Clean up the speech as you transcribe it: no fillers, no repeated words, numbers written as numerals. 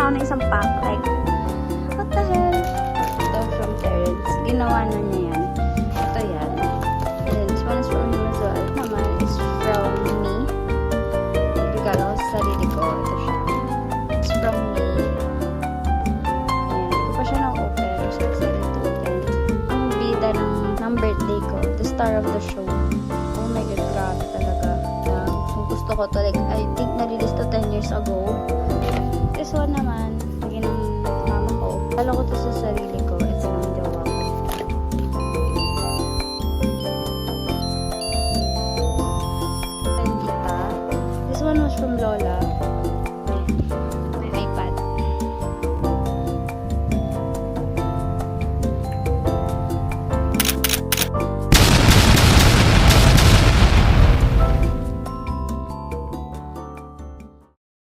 ako ng isang pack. Like, what the hell? Ito from Terrence. Ginawa na niya yan. Ito yan. And then this one is from him as well. Ito naman is from me. Regalo ko sa sarili ko. Ito siya. It's from me. And hindi ko pa siya na-open. So excited to open. Ang bida ng birthday ko. The star of the show. Oh my god, grabe talaga. Kung gusto ko to, like, I think na-release to 10 years ago. This one naman, lagi ng mama ko. Kala ko to sa sarili ko. Ito naman jowa ko. Tandita. This one was from Lola.